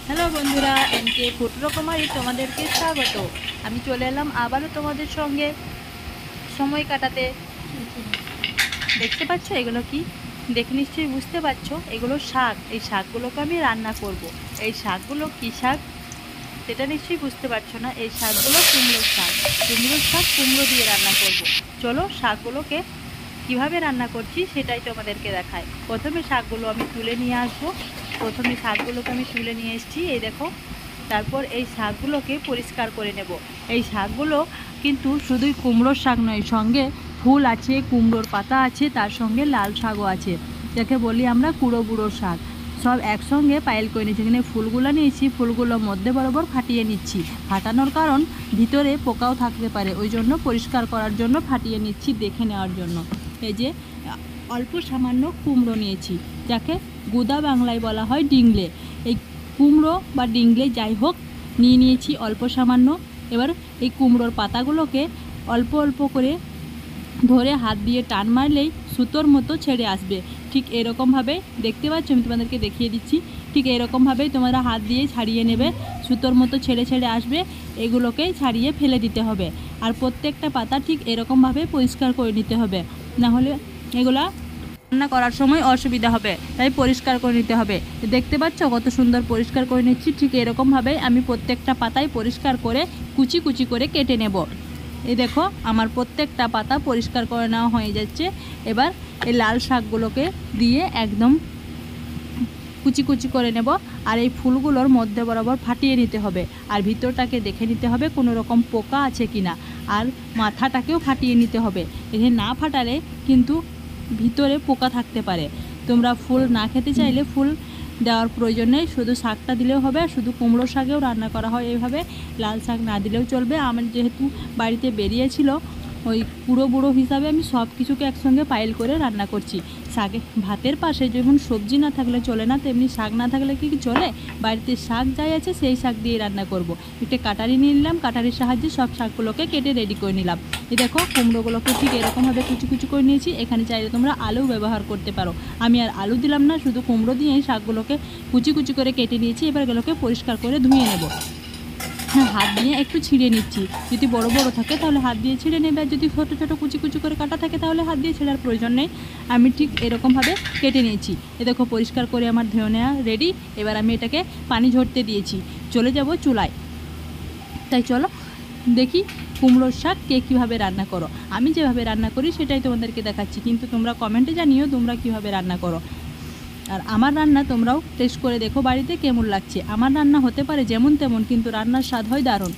Hello বন্ধুরা, NK ফুটরকমারি তোমাদেরকে স্বাগত। আমি চলে এলাম আবারও তোমাদের সঙ্গে সময় কাটাতে। দেখতে পাচ্ছ এগুলো কি? দেখে নিশ্চয়ই বুঝতে পারছো এগুলো শাক। এই শাকগুলোকে আমি রান্না করব। এই শাকগুলো কি শাক সেটা নিশ্চয়ই বুঝতে পারছো না। এই শাকগুলো কুমড়োর শাক। কুমড়োর শাক কুমড়ো দিয়ে রান্না করব। চলো শাকগুলোকে কিভাবে রান্না করছি সেটাই তোমাদেরকে দেখায়। প্রথমে শাকগুলো আমি তুলে নিয়ে আসবো। প্রথমে শাকগুলোকে আমি তুলে নিয়ে এসেছি, এই দেখো। তারপর এই শাকগুলোকে পরিষ্কার করে নেব। এই শাকগুলো কিন্তু শুধুই কুমড়োর শাক নয়, সঙ্গে ফুল আছে, কুমড়োর পাতা আছে, তার সঙ্গে লাল শাকও আছে, যাকে বলি আমরা কুড়ো বুড়ো শাক। সব একসঙ্গে পাইল করে নিচ্ছি। এখানে ফুলগুলো নিয়েছি, ফুলগুলো মধ্যে বরাবর ফাটিয়ে নিচ্ছি। ফাটানোর কারণ ভিতরে পোকাও থাকতে পারে, ওই জন্য পরিষ্কার করার জন্য ফাটিয়ে নিচ্ছি, দেখে নেওয়ার জন্য। এই যে অল্প সামান্য কুমড়ো নিয়েছি, যাকে গুদা বাংলায় বলা হয় ডিংলে। এই কুমড়ো বা ডিংলে যাই হোক নিয়েছি অল্প সামান্য। এবার এই কুমড়োর পাতাগুলোকে অল্প অল্প করে ধরে হাত দিয়ে টান মারলেই সুতোর মতো ছেড়ে আসবে। ঠিক এরকমভাবে দেখতে পাচ্ছ, আমি তোমাদেরকে দেখিয়ে দিচ্ছি। ঠিক এরকমভাবেই তোমরা হাত দিয়ে ছাড়িয়ে নেবে, সুতোর মতো ছেড়ে ছেড়ে আসবে। এগুলোকেই ছাড়িয়ে ফেলে দিতে হবে। আর প্রত্যেকটা পাতা ঠিক এরকমভাবে পরিষ্কার করে নিতে হবে, না হলে এগুলা রান্না করার সময় অসুবিধা হবে, তাই পরিষ্কার করে নিতে হবে। দেখতে পাচ্ছ কত সুন্দর পরিষ্কার করে নিচ্ছি। ঠিক এরকমভাবে আমি প্রত্যেকটা পাতায় পরিষ্কার করে কুচি কুচি করে কেটে নেব। এই দেখো আমার প্রত্যেকটা পাতা পরিষ্কার করে নেওয়া হয়ে যাচ্ছে। এবার এই লাল শাকগুলোকে দিয়ে একদম কুচি কুচি করে নেব। আর এই ফুলগুলোর মধ্যে বরাবর ফাটিয়ে নিতে হবে। আর ভিতরটাকে দেখে নিতে হবে কোনো রকম পোকা আছে কি না। আর মাথাটাকেও ফাটিয়ে নিতে হবে। এখানে না ফাটালে কিন্তু ভিতরে পোকা থাকতে পারে। তোমরা ফুল না খেতে চাইলে ফুল দেওয়ার প্রয়োজন নেই, শুধু শাকটা দিলেও হবে। শুধু কুমড়ো শাকেও রান্না করা হয় এইভাবে, লাল শাক না দিলেও চলবে। আমার যেহেতু বাড়িতে বেরিয়েছিল, ওই কুড়ো বুড়ো হিসাবে আমি সব কিছুকে একসঙ্গে পাইল করে রান্না করছি। শাকে ভাতের পাশে যেমন সবজি না থাকলে চলে না, তেমনি শাক না থাকলে কি চলে? বাড়িতে শাক যাই আছে সেই শাক দিয়ে রান্না করব। একটা কাটারি নিয়ে নিলাম, কাটারির সাহায্যে সব শাকগুলোকে কেটে রেডি করে নিলাম। এই দেখো কুমড়োগুলোকে ঠিক এরকমভাবে কুচি কুচি করে নিয়েছি। এখানে চাইলে তোমরা আলু ব্যবহার করতে পারো। আমি আর আলু দিলাম না, শুধু কুমড়ো দিয়েই শাকগুলোকে কুচি কুচি করে কেটে নিয়েছি। এবার এগুলোকে পরিষ্কার করে ধুয়ে নেব। হাত দিয়ে একটু ছিঁড়ে নিচ্ছি। যদি বড় বড় থাকে তাহলে হাত দিয়ে ছিঁড়ে নেবে, আর যদি ছোটো ছোটো কুচি কুচি করে কাটা থাকে তাহলে হাত দিয়ে ছেঁড়ার প্রয়োজন নেই। আমি ঠিক এরকমভাবে কেটে নিয়েছি। এ দেখো পরিষ্কার করে আমার ধুয়ে নেওয়া রেডি। এবার আমি এটাকে পানি ঝরতে দিয়েছি, চলে যাব চুলায়। তাই চলো দেখি কুমড়োর শাক কে কীভাবে রান্না করো। আমি যেভাবে রান্না করি সেটাই তোমাদেরকে দেখাচ্ছি, কিন্তু তোমরা কমেন্টে জানিও তোমরা কীভাবে রান্না করো। আর আমার রান্না তোমরাও টেস্ট করে দেখো বাড়িতে কেমন লাগছে। আমার রান্না হতে পারে যেমন তেমন, কিন্তু রান্নার স্বাদ হয় দারুণ।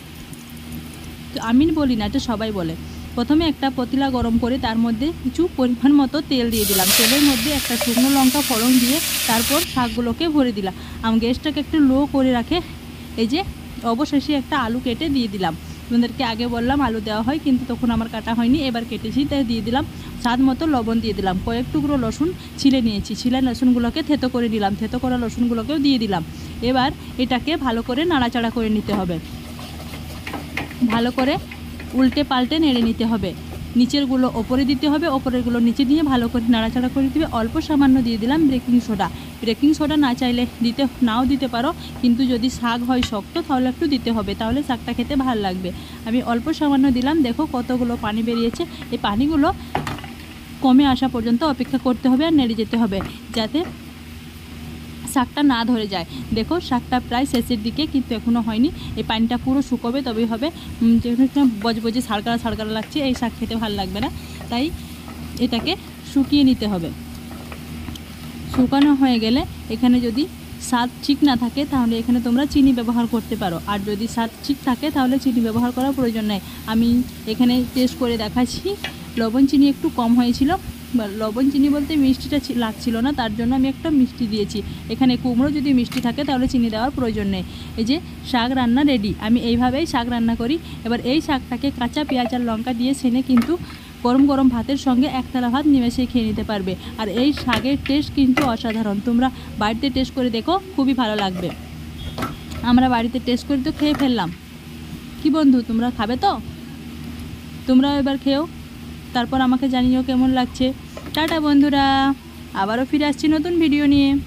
তো আমি বলি না, এটা সবাই বলে। প্রথমে একটা পতিলা গরম করে তার মধ্যে কিছু পরিমাণ মতো তেল দিয়ে দিলাম। তেলের মধ্যে একটা শুকনো লঙ্কা ফোড়ন দিয়ে তারপর শাকগুলোকে ভরে দিলাম। আমি গ্যাসটাকে একটু লো করে রাখে এই যে অবশেষে একটা আলু কেটে দিয়ে দিলাম। তোমাদেরকে আগে বললাম আলু দেওয়া হয়, কিন্তু তখন আমার কাটা হয়নি, এবার কেটেছি তাই দিয়ে দিলাম। স্বাদ মতো লবণ দিয়ে দিলাম। কয়েক টুকরো রসুন ছিলে নিয়েছি, ছিলে রসুনগুলোকে থেতো করে নিলাম। থেতো করা রসুনগুলোকেও দিয়ে দিলাম। এবার এটাকে ভালো করে নাড়াচাড়া করে নিতে হবে। ভালো করে উল্টে পাল্টে নেড়ে নিতে হবে। নিচেরগুলো ওপরে দিতে হবে, ওপরেরগুলো নিচে দিয়ে ভালো করে নাড়াচাড়া করে দিবে। অল্প সামান্য দিয়ে দিলাম বেকিং সোডা। বেকিং সোডা না চাইলে নাও দিতে পারো, কিন্তু যদি শাক হয় শক্ত তাহলে একটু দিতে হবে, তাহলে শাকটা খেতে ভালো লাগবে। আমি অল্প সামান্য দিলাম। দেখো কতগুলো পানি বেরিয়েছে। এই পানিগুলো কমে আসা পর্যন্ত অপেক্ষা করতে হবে আর নেড়ে যেতে হবে, যাতে শাকটা না ধরে যায়। দেখো শাকটা প্রায় শেষের দিকে, কিন্তু এখনও হয়নি। এই পানিটা পুরো শুকোবে তবেই হবে। যেহেতু বজবজে ছাড়কাড়া ছাড়কাড়া লাগছে, এই শাক খেতে ভালো লাগবে না, তাই এটাকে শুকিয়ে নিতে হবে। শুকানো হয়ে গেলে এখানে যদি স্বাদ ঠিক না থাকে তাহলে এখানে তোমরা চিনি ব্যবহার করতে পারো, আর যদি স্বাদ ঠিক থাকে তাহলে চিনি ব্যবহার করার প্রয়োজন নেই। আমি এখানে টেস্ট করে দেখাচ্ছি, লবণ চিনি একটু কম হয়েছিল। লবণ চিনি বলতে মিষ্টিটা লাগছিল না, তার জন্য আমি একটা মিষ্টি দিয়েছি। এখানে কুমড়ো যদি মিষ্টি থাকে তাহলে চিনি দেওয়ার প্রয়োজন নেই। এই যে শাক রান্না রেডি। আমি এইভাবেই শাক রান্না করি। এবার এই শাকটাকে কাঁচা পেঁয়াজ আর লঙ্কা দিয়ে ছেনে কিন্তু গরম গরম ভাতের সঙ্গে একতলা ভাত নিমেষে খেয়ে নিতে পারবে। আর এই শাকের টেস্ট কিন্তু অসাধারণ। তোমরা বাড়িতে টেস্ট করে দেখো, খুবই ভালো লাগবে। আমরা বাড়িতে টেস্ট করে তো খেয়ে ফেললাম। কি বন্ধু, তোমরা খাবে তো? তোমরা এবার খেও, তারপর আমাকে জানিও কেমন লাগছে। টাটা বন্ধুরা, আবারও ফিরে আসছি নতুন ভিডিও নিয়ে।